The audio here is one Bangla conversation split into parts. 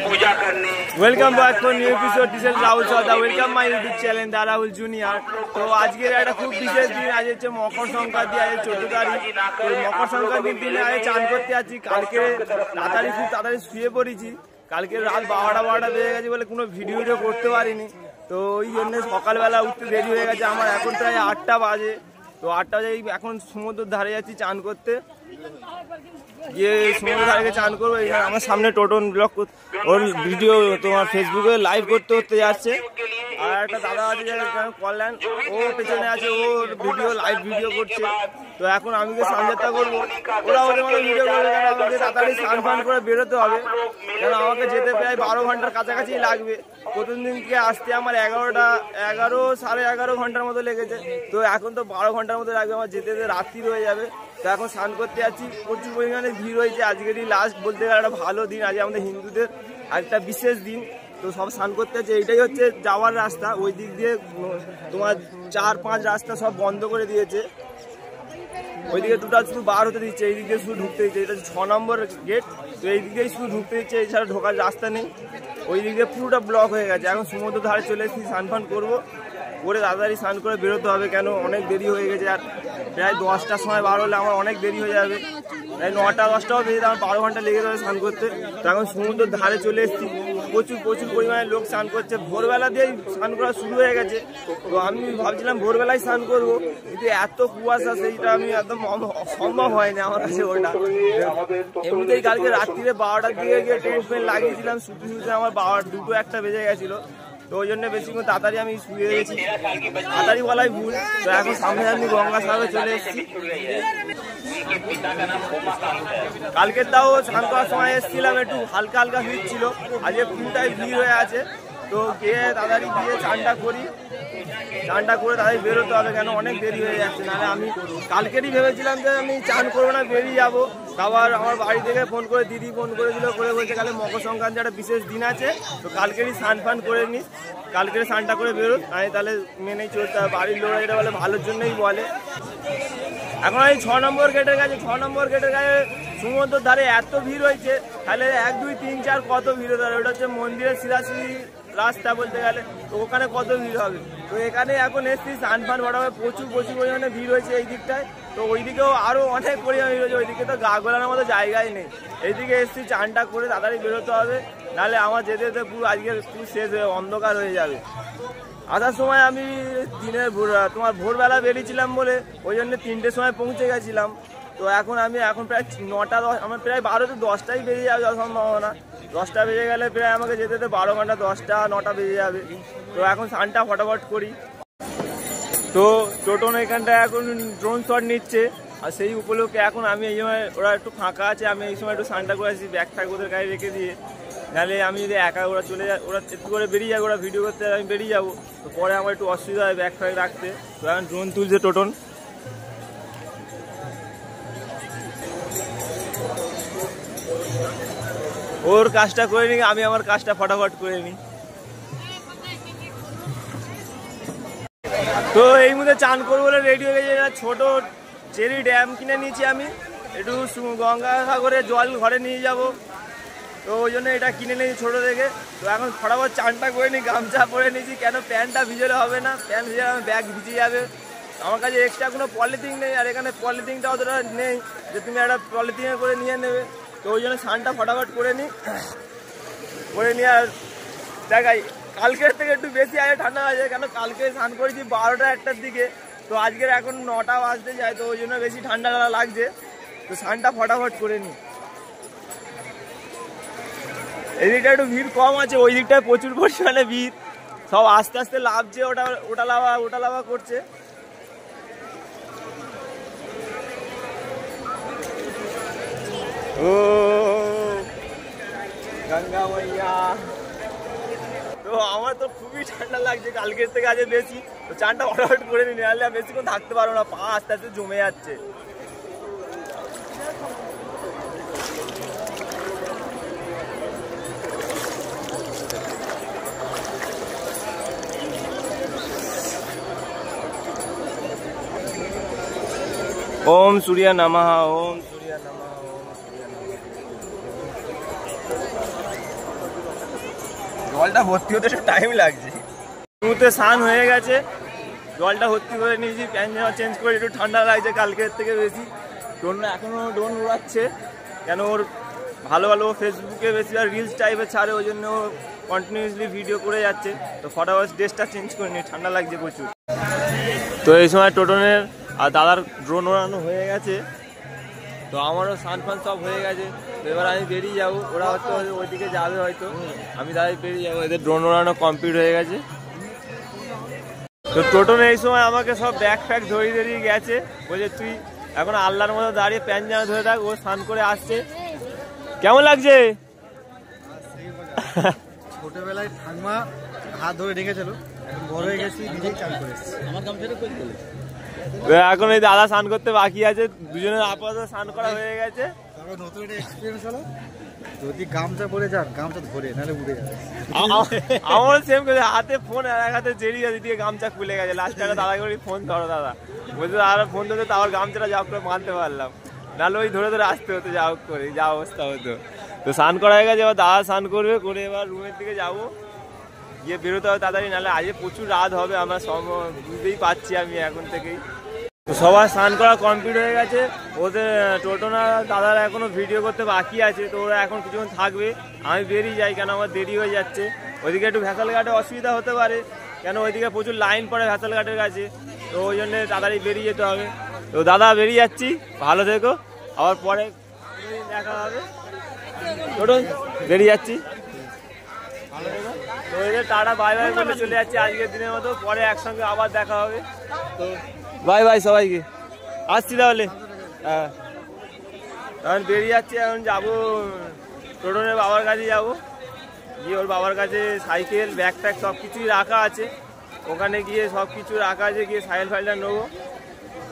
पूजा करने। Welcome back to new episode. This is Rahul Sardar. Welcome my YouTube channel the Rahul junior. তো আজকের একটা খুব বিশেষ দিন। আজ হচ্ছে মকর সংক্রান্তি, আজ 14 তারিখ। তো মকর সংক্রান্তির দিনে আজ চান করতে আছি। কালকে খুব তাড়াতাড়ি শুয়ে পড়েছি। কালকে রাত 12টা বেজে গেছে বলে কোনো ভিডিও করতে পারিনি। তো ওই জন্য সকালবেলা উঠতে দেরি হয়ে গেছে আমার। এখন প্রায় 8টা বাজে। তো 8টা বাজে এখন সমুদ্রের ধারে যাচ্ছি চান করতে। গিয়ে সমুদ্রের ধারে চান করবো। আমার সামনে টোটন ব্লগ ওর ভিডিও তোমার ফেসবুকে লাইভ করতে যাচ্ছে। আর একটা দাদা আছে কল্যাণ, ও পেছনে আছে, ওর লাইভ ভিডিও করছে। তো এখন আমি যে স্নানযাত্রা করবো, ওরা ওদের মতো ভিডিও করবে। কারণ আমাকে তাড়াতাড়ি স্নান ফান করে বেরোতে হবে। কারণ আমাকে যেতে প্রায় 12 ঘন্টার কাছাকাছি লাগবে। প্রথম দিন থেকে আসতে আমার 11 সাড়ে 11 ঘন্টার মতো লেগেছে। তো এখন তো 12 ঘন্টার মতো লাগবে আমার যেতে, রাত্রি হয়ে যাবে। তো এখন স্নান করতে যাচ্ছি। প্রচুর পরিমাণে ভিড় হয়েছে। আজকেরই লাস্ট বলতে গেলে একটা ভালো দিন। আজ আমাদের হিন্দুদের একটা বিশেষ দিন। তো সব স্নান করতে যাচ্ছে। এইটাই হচ্ছে যাওয়ার রাস্তা। ওই দিক দিয়ে তোমার 4-5 রাস্তা সব বন্ধ করে দিয়েছে। ওইদিকে টোটাল শুধু বার হতে দিচ্ছে, এই দিক দিয়ে শুধু ঢুকতে দিচ্ছে। এটা 6 নম্বর গেট। তো এই দিক দিয়েই শুধু ঢুকতে দিচ্ছে, এছাড়া ঢোকার রাস্তা নেই। ওই দিক দিয়ে পুরোটা ব্লক হয়ে গেছে। এখন সমুদ্র ধারে চলে এসেছি, স্নান ফান করবো, করে তাড়াতাড়ি স্নান করে বেরোতে হবে। কেন অনেক দেরি হয়ে গেছে। আর প্রায় 10টার সময় বার হলে আমার অনেক দেরি হয়ে যাবে। প্রায় 9টা-10টাও বেজে আমার 12 ঘন্টা লেগে যাবে স্নান করতে। তো এখন সমুদ্রের ধারে চলে এসেছি। প্রচুর পরিমাণে লোক স্নান করছে। ভোরবেলা দিয়েই স্নান করা শুরু হয়ে গেছে। তো আমি ভাবছিলাম ভোরবেলায় স্নান করবো, কিন্তু এত কুয়াশা, সেইটা আমি একদম সম্ভব হয়নি আমার কাছে ওটা। এমনিতেই কালকে রাত্রিরে 12টার দিকে গিয়ে টেন্ট লাগিয়েছিলাম, শুতে আমার 2-1 বেজে গেছিলো। তো ওই জন্য বেশিক্ষণ তাড়াতাড়ি আমি শুয়ে গেছি। তাড়াতাড়ি বলাই ভুল। তো এখন সামনে আমি গঙ্গাসাগরে চলে এসেছি। কালকের তাও স্নান করার সময় এসেছিলাম, একটু হালকা ভিড় ছিল। আজকে পুরোটাই ভিড় হয়ে আছে। তো গিয়ে তাড়াতাড়ি গিয়ে চানটা করে তাড়াতাড়ি বেরোতে হবে। কেন অনেক দেরি হয়ে যাচ্ছে। নাহলে আমি কালকেরই ভেবেছিলাম যে আমি চান করবো না, বেরিয়ে যাবো। আবার আমার বাড়ি থেকে দিদি ফোন করেছিল, বলছে কালে মকর সংক্রান্তি একটা বিশেষ দিন আছে। তো কালকেরই স্নান ফান করে নিস, কালকের স্নানটা করে বেরো। আমি তাহলে মেনেই চলতে হবে। বাড়ির লোকরা এটা বলে ভালোর জন্যই বলে। এখন এই 6 নম্বর গেটের কাছে সমুদ্রের ধারে এত ভিড় হয়েছে। তাহলে 1, 2, 3, 4 কত ভিড় হতে পারে। ওটা হচ্ছে মন্দিরের সিধাসিধি রাস্তা বলতে গেলে। তো ওখানে কত ভিড় হবে। তো এখানে এখন এসছি স্নান ফান ভাড়াবে। প্রচুর পরিমাণে ভিড় হয়েছে এই দিকটায়। তো ওইদিকেও আরও অনেক পরিমাণে ভিড় হয়েছে। ওইদিকে তো গা গোলানোর মতো জায়গায় নেই। এইদিকে এসছি চানটা করে তাড়াতাড়ি বেরোতে হবে। নাহলে আমার যেতে পুরো আজকে পুরো শেষ হয়ে অন্ধকার হয়ে যাবে। আসার সময় আমি তোমার ভোরবেলা বেরিয়েছিলাম বলে ওই জন্য 3টের সময় পৌঁছে গেছিলাম। তো এখন প্রায় 9টা-10, আমার প্রায় 12-10টাই বেরিয়ে যাবে সম্ভাবনা। 10টা বেজে গেলে প্রায় আমাকে যেতে 12 ঘন্টা, 10টা-9টা বেজে যাবে। তো এখন স্নানটা ফটাফট করি। তো টোটন এখানটায় এখন ড্রোন শট নিচ্ছে। আর সেই উপলক্ষে এখন আমি এই সময়, ওরা একটু ফাঁকা আছে, আমি এই সময় একটু স্নানটা করে আসি ব্যাগ ট্যাগ ওদের গায়ে রেখে দিয়ে। নাহলে আমি যদি একা ওরা চলে যায়, ওরা একটু করে বেরিয়ে যাবে, ওরা ভিডিও করতে আমি বেরিয়ে যাবো। তো পরে আমার একটু অসুবিধা হয় ব্যাগ ফ্যাগ রাখতে। তো এখন ড্রোন তুলছে টোটন। ওর কাজটা করে নিই, আমি আমার কাজটা ফটাফট করে নিই। তো এই মুহূর্তে চান করবো বলে রেডি হয়ে গেছে। ছোট চেরি ড্যাম কিনে নিয়েছি আমি, একটু গঙ্গাসাগরে জল ঘরে নিয়ে যাব। তো ওই জন্য এটা কিনে নিয়েছি ছোটো থেকে। তো এখন ফটাফট চানটা করে নিই, গামছা পরে নিয়েছি। কেন প্যান্টটা ভিজলে হবে না, প্যান্ট ভিজে আমার ব্যাগ ভিজে যাবে। আমার কাছে এক্সট্রা কোনো পলিথিন নেই। আর এখানে পলিথিনটা অতটা নেই যে তুমি একটা পলিথিনে করে নিয়ে নেবে। তো ওই জন্য স্নানটা ফটাফট করে নিই। আর দেখাই কালকের থেকে একটু বেশি আগে ঠান্ডা আছে। কেন কালকে স্নান করেছি 12টা-1টার দিকে। তো আজকের এখন 9টা বাজতে যায়। তো ওই জন্য বেশি ঠান্ডা লাগছে। তো স্নানটা ফটাফট করে নিই। এই দিকটা একটু ভিড় কম আছে, ওই দিকটায় প্রচুর পরিমাণে ভিড়। সব আস্তে আস্তে লাভছে, ওটা লাভা করছে। ও গঙ্গা মাইয়া। তো আমার তো খুবই ঠান্ডা লাগছে কালকের থেকে আজ বেশি। তো চানটা ফটাফট করে নিই, নাহলে বেশিক্ষণ থাকতে পারবো না, পা আস্তে আস্তে জমে যাচ্ছে। ওম সূর্য নমঃ, ওম সূর্য নমঃ, ওম সূর্য নমঃ। জলটা ভর্তি হতে একটু টাইম লাগছে। মুহূর্তে স্নান হয়ে গেছে, জলটা ভর্তি করে নিয়েছি, প্যান্ট জামা চেঞ্জ করে একটু ঠান্ডা লাগছে কালকের থেকে বেশি। ড্রোন এখনও ড্রোন উড়াচ্ছে, কেন ওর ভালো ভালো ফেসবুকে বেশিরভাগ রিলস টাইপের ছাড়ে, ওই জন্য কন্টিনিউসলি ভিডিও করে যাচ্ছে। তো ফটাফট ড্রেসটা চেঞ্জ করে নিয়ে, ঠান্ডা লাগছে প্রচুর। তো এই সময় টোটনের আর দাদার ড্রোন ওড়ানো হয়ে গেছে, তো আমারও স্নান ফান সব হয়ে গেছে। তো এবার আমি বেরিয়ে যাবো, ওরা হয়তো ওইদিকে যাবে, হয়তো আমি দাদাই বেরিয়ে যাবো। এদের ড্রোন ওড়ানো কমপ্লিট হয়ে গেছে। তো টোটন এই সময় আমাকে সব ব্যাগ ফ্যাগ ধরিয়ে গেছে, বলছে তুই এখন আল্লাহর মতো দাঁড়িয়ে প্যান্ট জামা ধরে থাক, ও স্নান করে আসছে। কেমন লাগছে? ছোটবেলায় ঠাম্মা হাত ধরে রেখেছিল, বড় হয়ে গেছি, নিজেই চান করে আমার গামছাটা কই দিলে। এখন এই দাদা স্নান করতে বাকি আছে, দুজনের আপাতত স্নান করা হয়ে গেছে। তবে নতুন একটা এক্সপিরিয়েন্স হলো, যদি গামছা পরে যান গামছা ধরে নাহলে উড়ে যাবে। আমার সেম করে হাতে ফোন আর এক হাতে জেরি আছে, দিয়ে গামছা খুলে গেছে। লাস্ট টাকা দাদা করে ফোন ধরো, দাদা বলছে আর ফোন ধরতে, তো আমার গামছাটা যা করে মানতে পারলাম, নাহলে ওই ধরে ধরে আসতে হতো, যা হোক করে যা অবস্থা হতো। তো স্নান করা হয়ে গেছে, এবার দাদা স্নান করবে, করে এবার রুমের দিকে যাবো, গিয়ে বেরোতে হবে তাড়াতাড়ি, নাহলে আজকে প্রচুর রাত হবে, আমরা সব বুঝতেই পারছি আমি এখন থেকেই। তো সবার স্নান করা কমপ্লিট হয়ে গেছে, ওদের টোটনা দাদারা এখনো ভিডিও করতে বাকি আছে, তো ওরা এখন কিছুক্ষণ থাকবে, আমি বেরিয়ে যাই, কেন আমার দেরি হয়ে যাচ্ছে। ওইদিকে একটু ভ্যাসাল ঘাটে অসুবিধা হতে পারে, কেন ওইদিকে প্রচুর লাইন পড়ে ভ্যাসাল ঘাটের কাছে, তো ওই জন্যে তাড়াতাড়ি বেরিয়ে যেতে হবে। তো দাদা বেরিয়ে যাচ্ছি, ভালো থেকো, আবার পরে দেখা হবে। টোটন বেরিয়ে যাচ্ছি, ভালো থেকো। তো ওইদের টাটা বাই বাই বলে চলে যাচ্ছি আজকের দিনের মতো, পরে একসঙ্গে আবার দেখা হবে। তো বাই বাই সবাইকে, আসছি তাহলে। হ্যাঁ, তখন বেরিয়ে যাচ্ছি, এখন যাবো টোটনের বাবার কাছে যাবো, গিয়ে ওর বাবার কাছে সাইকেল ব্যাগ ট্যাগ সব কিছুই রাখা আছে, ওখানে গিয়ে সব কিছু রাখা আছে, গিয়ে সাইকেল ফাইলটা নেবো।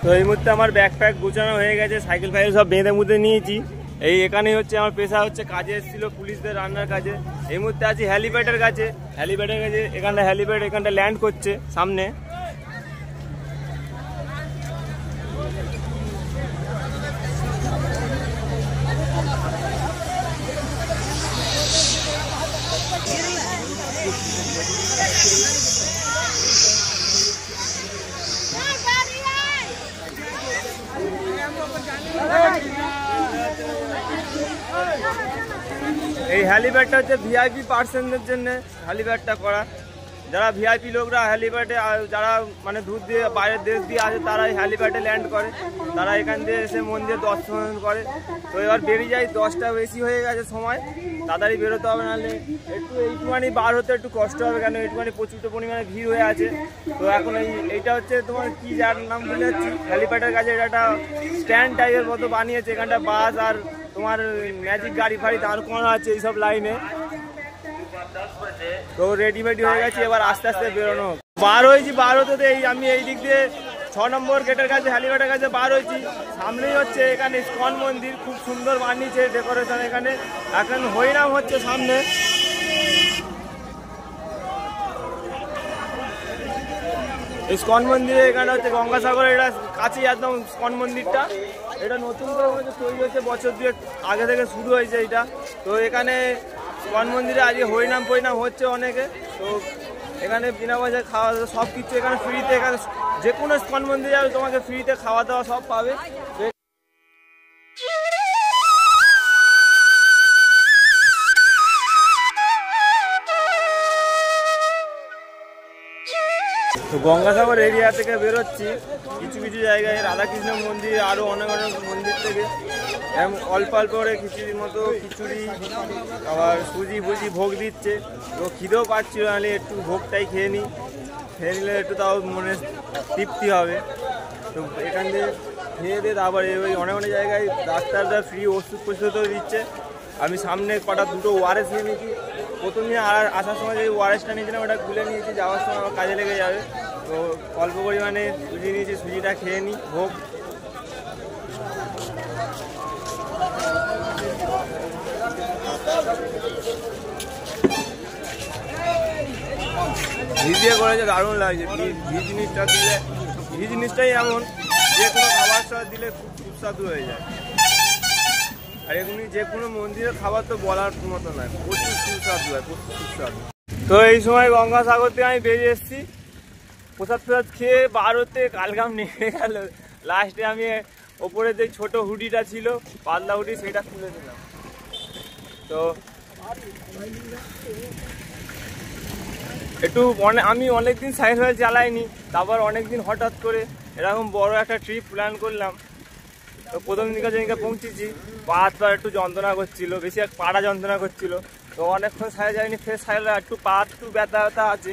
তো এই মুহূর্তে আমার ব্যাগ প্যাক গোছানো হয়ে গেছে, সাইকেল ফাইকেল সব বেঁধে মুঁধে নিয়েছি। এই এখানেই হচ্ছে আমার পেশা, হচ্ছে কাজে এসেছিলো পুলিশদের রান্নার কাজে। এই মুহূর্তে আছি হ্যালিপ্যাডের কাছে, এখানটা হ্যালিপ্যাড এখানটা ল্যান্ড করছে সামনে। এই হ্যালিপ্যাডটা হচ্ছে ভিআইপি পার্সনদের জন্য হ্যালিপ্যাডটা করা, যারা ভিআইপি লোকরা হ্যালিপ্যাডে, যারা মানে দূর দিয়ে বাইরের দেশ দিয়ে আসে, তারা এই হ্যালিপ্যাডে ল্যান্ড করে, তারা এখান দিয়ে এসে মন্দিরে দর্শন করে। তো এবার বেরিয়ে যাই, 10টা বেশি হয়ে গেছে সময়, তাড়াতাড়ি বেরোতে হবে, নাহলে এইটুখানি বার হতে একটু কষ্ট হবে, কেন এইটুখানি প্রচুর পরিমাণে ভিড় হয়ে আছে। তো এখন এইটা হচ্ছে তোমার কি যার নাম ভুলে যাচ্ছি, হ্যালিপ্যাডের কাছে এটা একটা স্ট্যান্ড টাইপের মতো বানিয়েছে, এখানটা বাস আর তোমার ম্যাজিক গাড়ি ফাড়ি দাঁড় করানো আছে এইসব লাইনে। তো রেডি হয়ে গেছে, এবার আস্তে আস্তে বেরোনো। বার হয়েছি, বার হতে আমি এই দিক দিয়ে 6 নম্বর গেটের কাছে হ্যালিপ্যাডের কাছে বার হয়েছি। সামনেই হচ্ছে এখানে ইসকন মন্দির, খুব সুন্দর বানিয়েছে ডেকোরেশন। এখানে এখন হরিনাম হচ্ছে সামনে। ইসকন মন্দিরে এখানে হচ্ছে গঙ্গাসাগরের এটা কাছেই একদম ইসকন মন্দিরটা, এটা নতুন করে হয়েছে, তৈরি হয়েছে বছর 2 আগে থেকে শুরু হয়েছে এটা। তো এখানে ইসকন মন্দিরে আজকে হরিনাম ফরিনাম হচ্ছে অনেকে। তো এখানে বিনা পয়সায় খাওয়া দাওয়া সব কিছু এখানে ফ্রিতে, এখানে যে কোনো ইসকন মন্দিরে যাবে তোমাকে ফ্রিতে খাওয়া দাওয়া সব পাবে। তো গঙ্গাসাগর এরিয়া থেকে বেরোচ্ছি, কিছু কিছু জায়গায় রাধাকৃষ্ণ মন্দির, আরও অনেক অনেক মন্দির থেকে অল্প অল্প করে খিচুড়ির মতো খিচুড়ি, আবার সুজি ভুজি ভোগ দিচ্ছে। তো খিদেও পাচ্ছিল, নাহলে একটু ভোগটাই খেয়ে নিলে একটু তাও মনে তৃপ্তি হবে। তো এখান থেকে খেয়ে দিয়ে তারপর ওই অনেক অনেক জায়গায় ডাক্তাররা ফ্রি ওষুধ ফষুধও দিচ্ছে। আমি সামনে দুটো ওয়ারেস নিয়ে নিয়েছি, প্রথমে আসার সময় যে ওয়ারেসটা নিয়েছিলাম ওটা খুলে নিয়েছি, যাওয়ার সময় আমার কাজে লেগে যাবে। তো অল্প পরিমাণে সুজি নিয়েছি, সুজিটা খেয়ে নিই ভোগ। ঘি দিয়ে করেছে, দারুণ লাগছে। ঘি জিনিসটা দিলে, ঘি জিনিসটাই এমন, যে কোনো খাবার সাথে দিলে খুব সুস্বাদু হয়ে যায়। আর এগুলি যে কোনো মন্দিরের খাবার তো বলার মতো নয়, প্রচুর সুস্বাদু হয়, প্রচুর সুস্বাদু। তো এই সময় গঙ্গাসাগর থেকে আমি বেরিয়ে এসেছি, প্রসাদ ফ্রসাদ খেয়ে বার হতে কালঘাম নেমে গেল। লাস্টে আমি ওপরে যে ছোট হুডিটা ছিল পাতলা হুডি সেটা খুলে দিলাম। তো একটু আমি অনেকদিন সাইকেল চালাইনি, তারপর অনেকদিন হঠাৎ করে এরকম বড় একটা ট্রিপ প্ল্যান করলাম। তো প্রথম দিকে যেদিনকে পৌঁছেছি পা হাত পা একটু যন্ত্রণা করছিল, বেশি পাড়া যন্ত্রণা করছিল। তো অনেকক্ষণ সাইকেল যাইনি, ফের সাইকেল একটু পা একটু ব্যথা ব্যথা আছে।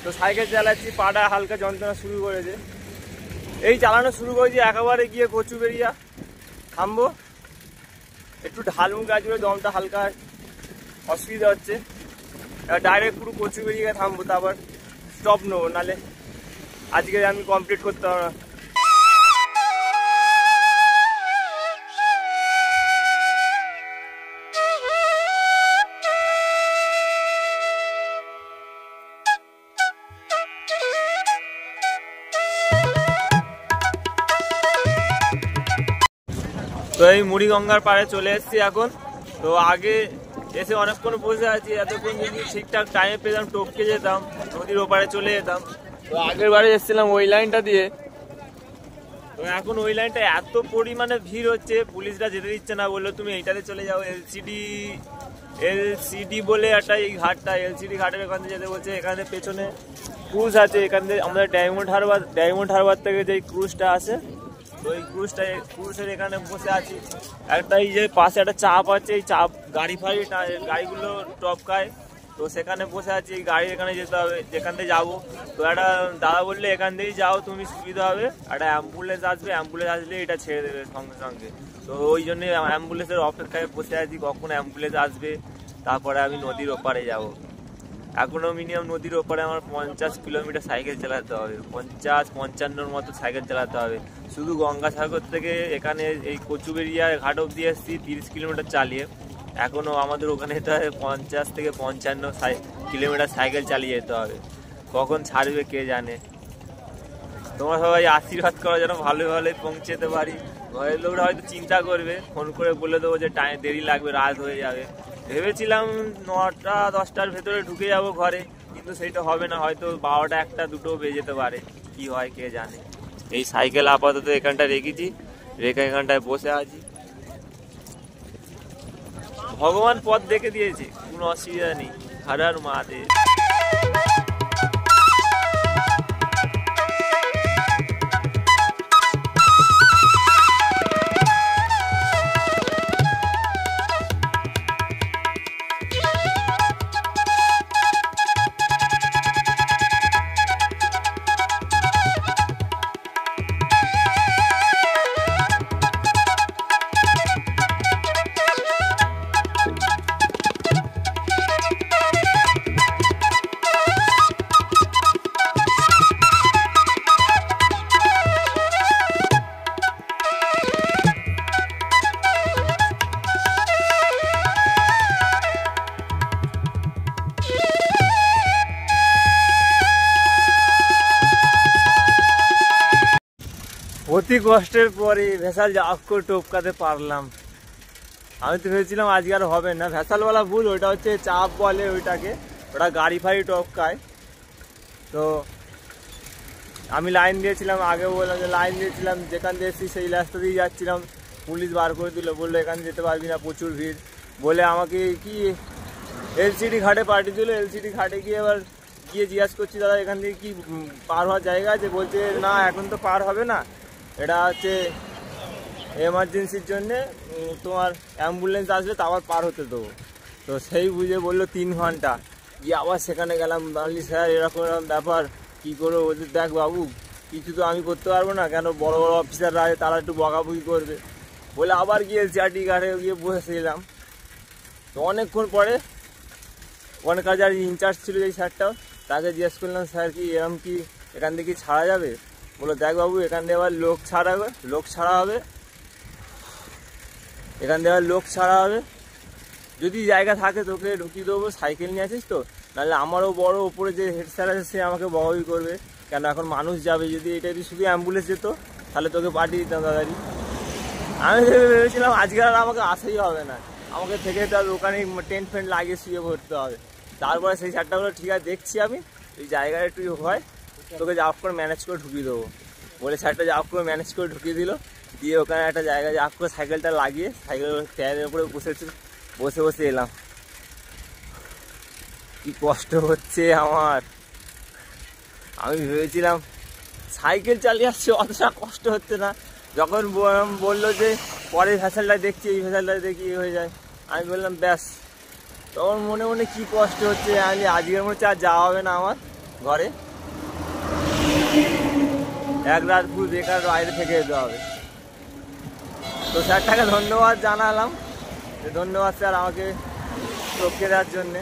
তো সাইকেল চালাচ্ছি, পাটা হালকা যন্ত্রণা শুরু করেছে। এই চালানো শুরু করেছি, একেবারে গিয়ে কচুবেড়িয়া থামবো, একটু ঢালমুখ আছে, দমটা হালকা অসুবিধা হচ্ছে। ডাইরেক্ট পুরো কচুবেড়িয়া থামবো, তারপর স্টপ নেবো, নাহলে আজকে আমি কমপ্লিট করতে পারবো না। তো এই মুড়িগঙ্গার পাড়ে চলে এসেছি এখন। তো আগে এসে অনেকক্ষণ বসে আছি, এতক্ষণ যদি ঠিকঠাক টাইমে পেতাম টপকে যেতাম, নদীর ওপারে চলে যেতাম। তো আগের বারে এসেছিলাম ওই লাইনটা দিয়ে, তো এখন ওই লাইনটা এত পরিমাণে ভিড় হচ্ছে, পুলিশরা যেতে দিচ্ছে না, বললো তুমি এইটাতে চলে যাও। এলসিডি বলে একটা এই ঘাটটা, এলসিডি ঘাটের এখান থেকে যেতে বলছে। এখানে পেছনে ক্রুজ আছে, এখান থেকে আমাদের ডায়মন্ড হারবার থেকে যে ক্রুজটা আসে, তো এই ক্রুজের এখানে বসে আছি। একটা এই যে পাশে একটা চাপ আছে, এই চাপ গাড়িগুলো টপকায়, তো সেখানে বসে আছি। এই গাড়ি এখানে যেতে হবে, যেখান থেকে যাবো। তো একটা দাদা বললে এখান থেকেই যাও তুমি, সুবিধা হবে। একটা অ্যাম্বুলেন্স আসবে, অ্যাম্বুলেন্স আসলে এটা ছেড়ে দেবে সঙ্গে সঙ্গে। তো ওই জন্য অ্যাম্বুলেন্সের অপেক্ষায় বসে আছি, কখন অ্যাম্বুলেন্স আসবে, তারপরে আমি নদীর ওপারে যাব। এখনো মিনিমাম নদীর ওপারে আমার 50 কিলোমিটার সাইকেল চালাতে হবে, 50-55 মতো সাইকেল চালাতে হবে। শুধু গঙ্গাসাগর থেকে এখানে এই কচুবেড়িয়া ঘাট অব্দি এসেছি 30 কিলোমিটার চালিয়ে। এখনো আমাদের ওখানে 50 থেকে 55 কিলোমিটার সাইকেল চালিয়ে যেতে হবে। কখন ছাড়বে কে জানে। তোমরা সবাই আশীর্বাদ করো যেন ভালো ভালো পৌঁছে যেতে পারি। ঘরের লোকরা হয়তো চিন্তা করবে, ফোন করে বলে দেবো যে টাইম দেরি লাগবে, রাত হয়ে যাবে। ভেবেছিলাম 9টা-10টার ভেতরে ঢুকে যাব ঘরে, কিন্তু সেইটা হবে না, হয়তো 12টা 1টা 2টো বেজে যেতে পারে, কি হয় কে জানে। এই সাইকেল আপাতত এখানটা রেখেছি, রেখে এখানটায় বসে আছি। ভগবান পথ দেখে দিয়েছে, কোনো অসুবিধা নেই। হর হর মহাদেব। অতি কষ্টের পরে ভেসাল করে টপকাতে পারলাম। আমি তো ভেবেছিলাম আজকে আর হবে না, ভেসালওয়ালা ভুল, ওইটা হচ্ছে চাপ বলে ওইটাকে, ওটা গাড়ি ফাড়ি টপকায়। তো আমি লাইন দিয়েছিলাম, আগে বললাম যে লাইন দিয়েছিলাম, যেখান দিয়ে এসেছি সেই রাস্তা দিয়ে যাচ্ছিলাম, পুলিশ বার করে দিল, বললো এখানে যেতে পারবি না, প্রচুর ভিড় বলে আমাকে কি এলসিডি ঘাটে পাঠিয়ে দিল। এলসিডি ঘাটে গিয়ে এবার গিয়ে জিজ্ঞাসা করছি দাদা এখান থেকে কি পার হওয়ার জায়গা আছে, বলছে না এখন তো পার হবে না, এটা হচ্ছে এমার্জেন্সির জন্যে, তোমার অ্যাম্বুলেন্স আসলে তারপর পার হতে দেবো। তো সেই বুঝে বললো 3 ঘন্টা। গিয়ে আবার সেখানে গেলাম, বললি স্যার এরকম এরকম ব্যাপার, কী করবো? বলছে দেখ বাবু কিছু তো আমি করতে পারবো না, কেন বড় বড় অফিসাররা আছে তারা একটু বকাবকি করবে বলে আবার গিয়ে এলসিডি ঘাটে গিয়ে বসেছিলাম। তো অনেকক্ষণ পরে ওখানকার যার ইনচার্জ ছিল এই স্যারটাও, তাকে জিজ্ঞেস করলাম স্যার কি এরকম কি এখান থেকে কি ছাড়া যাবে? বললো দেখ বাবু এখান থেকে আবার লোক ছাড়া হবে, এখান থেকে আবার লোক ছাড়া হবে, যদি জায়গা থাকে তোকে ঢুকিয়ে দেবো, সাইকেল নিয়ে আসিস তো, নাহলে আমারও বড় ওপরে যে হেড স্যার আছে সে আমাকে বকাবকি করবে, কেন এখন মানুষ যাবে, যদি এটা যদি শুধু অ্যাম্বুলেন্স যেত তাহলে তোকে পাঠিয়ে দিতাম তাড়াতাড়ি। আমি ভেবেছিলাম আজকে আর আমাকে আসেই হবে না, আমাকে থেকে তার ওখানে টেন্ট ফেন্ট লাগিয়ে শুয়ে পড়তে হবে, তারপরে সেই সারটা বললো ঠিক আছে দেখছি আমি, এই জায়গাটা একটু হয় তোকে যা করে ম্যানেজ করে ঢুকিয়ে দেবো বলে সারটা যা করে ম্যানেজ করে ঢুকিয়ে দিল। দিয়ে ওখানে একটা জায়গায় যা করে সাইকেলটা লাগিয়ে সাইকেল টায়ারের উপরে বসে বসে এলাম। কি কষ্ট হচ্ছে আমার, আমি ভেবেছিলাম সাইকেল চালিয়ে আসছে অতটা কষ্ট হচ্ছে না, যখন বললো যে পরের ভ্যাসেলটা দেখছি এই ভ্যাসেলটা দেখি হয়ে যায়, আমি বললাম ব্যাস। তখন মনে মনে কি কষ্ট হচ্ছে, আমি আজকের মনে হচ্ছে আর যাওয়া হবে না আমার ঘরে, এক রাত পুরো বেকার বাইরে থেকে যেতে হবে। তো স্যারটাকে ধন্যবাদ জানালাম, ধন্যবাদ স্যার আমাকে টপকে দেওয়ার জন্যে।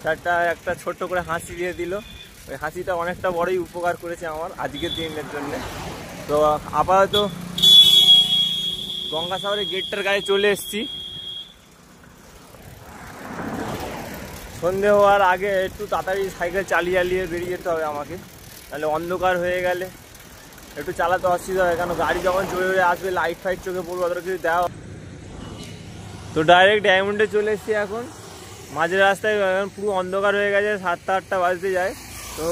স্যারটা একটা ছোট্ট করে হাসি দিয়ে দিল, ওই হাসিটা অনেকটা বড়ই উপকার করেছে আমার আজকের দিনের জন্য। তো আপাতত গঙ্গাসাগরের গেটটার গায়ে চলে এসেছি। সন্ধে হওয়ার আগে একটু তাড়াতাড়ি সাইকেল চালিয়ে বেরিয়ে যেতে হবে আমাকে, তাহলে অন্ধকার হয়ে গেলে একটু চালাতে অসুবিধা হয়, কারণ গাড়ি যখন জোরে আসবে লাইট ফাইট চোখে পড়বে, অতটা কিছু দেওয়া। তো ডাইরেক্ট ডায়মন্ডে চলে এসেছি এখন, মাঝের রাস্তায় এখন পুরো অন্ধকার হয়ে গেছে, 7টা 8টা বাজতে যায়। তো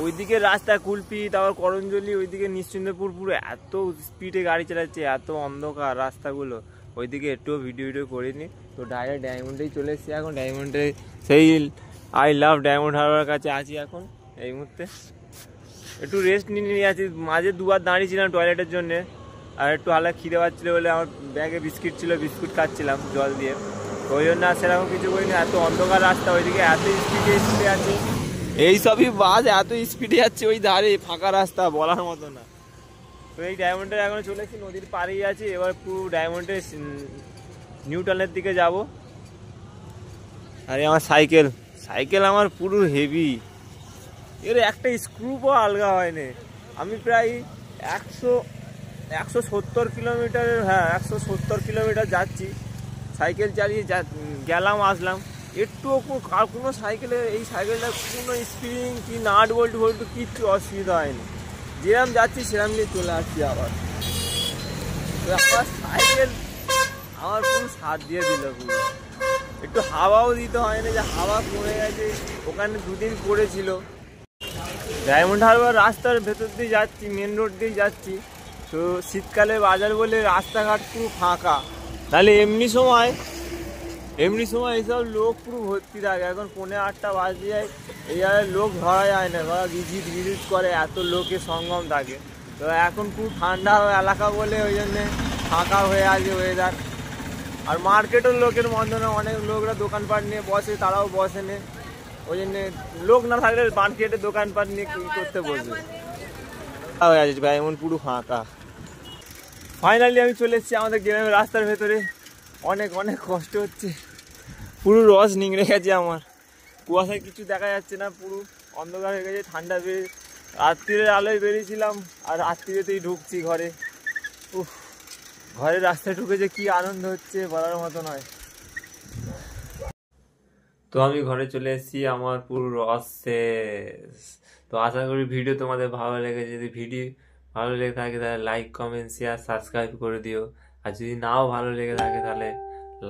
ওইদিকে রাস্তায় কুলপি তারপর করঞ্জলি ওইদিকে নিশ্চিন্তপুর পুরো এত স্পিডে গাড়ি চালাচ্ছে, এত অন্ধকার রাস্তাগুলো, ওইদিকে একটু ভিডিও করিনি। তো ডাইরেক্ট ডায়মন্ডেই চলে এসেছি এখন, ডায়মন্ডে সেই আই লাভ ডায়মন্ড হারবার কাছে আছি এখন এই মুহূর্তে। একটু রেস্ট নিয়ে আছি, মাঝে দুবার দাঁড়িয়েছিলাম টয়লেটের জন্যে, আর একটু হালকা খিদে পাচ্ছিলো বলে আমার ব্যাগে বিস্কিট ছিল, বিস্কুট খাচ্ছিলাম জল দিয়ে, ওই জন্য আর সেরকম কিছু করিনি। এত অন্ধকার রাস্তা, ওইদিকে এত স্পিডে আছে, এইসবই বাস এত স্পিডে যাচ্ছে ওই ধারে, ফাঁকা রাস্তা বলার মতো না। তো এই ডায়মন্ডের এখন চলেছি, নদীর পাড়েই আছি, এবার পুরো ডায়মন্ডের নিউ টাউনের দিকে যাব। আরে আমার সাইকেল আমার পুরো হেভি, এর একটা স্ক্রুপও আলগা হয়নি। আমি প্রায় 170 কিলোমিটার, হ্যাঁ 170 কিলোমিটার যাচ্ছি সাইকেল চালিয়ে, গেলাম আসলাম, একটুও কোনো সাইকেলের এই সাইকেলটা কোনো স্প্রিং কি নাট বল্টু কিচ্ছু অসুবিধা হয়নি, যেরকম যাচ্ছি সেরকম নিয়ে চলে আসছি আবার। আমার সাইকেল আমার পুরো সাথ দিয়ে দিল, পুরো একটু হাওয়াও দিতে হয় না, যে হাওয়া পড়ে গেছে ওখানে দুদিন পড়েছিল। ডায়মন্ড হারবার রাস্তার ভেতর দিয়ে যাচ্ছি, মেন রোড দিয়ে যাচ্ছি। তো শীতকালে বাজার বলে রাস্তাঘাট পুরো ফাঁকা, তাহলে এমনি সময় এইসব লোক পুরো ভর্তি থাকে। এখন 7:45 বাজে যায়, এই জায়গায় লোক ধরা যায় না, ধরা ভিজিট করে, এত লোকের সঙ্গম থাকে। তো এখন পুরো ঠান্ডা এলাকা বলে ওই জন্যে ফাঁকা হয়ে আছে ওয়েদার। আর মার্কেটের লোকের মধ্যে অনেক লোকরা দোকানপাট নিয়ে বসে, তারাও বসে নে, ওই জন্যে লোক না থাকলে মার্কেটে দোকানপাট নিয়ে কী করতে বসবে, হয়ে আছে ভাই এমন পুরো ফাঁকা। ফাইনালি আমি চলে এসেছি আমাদের গ্রামের রাস্তার ভেতরে, অনেক কষ্ট হচ্ছে, পুরো রস নিংড়ে গেছে আমার, কুয়াশায় কিছু দেখা যাচ্ছে না, পুরো অন্ধকার হয়ে গেছে, ঠান্ডা রাত্রিরের আলোয় বেরিয়েছিলাম আর রাত্রিরেতেই ঢুকছি ঘরে। ঘরের রাস্তায় ঢুকে যে কি আনন্দ হচ্ছে বলার মতো নয়। তো আমি ঘরে চলে এসেছি, আমার পুরো রস শেষ। তো আশা করি ভিডিও তোমাদের ভালো লেগেছে, যদি ভিডিও ভালো লেগে থাকে তাহলে লাইক কমেন্ট শেয়ার সাবস্ক্রাইব করে দিও, আর যদি নাও ভালো লেগে থাকে তাহলে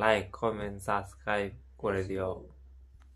লাইক কমেন্ট সাবস্ক্রাইব করে দিও।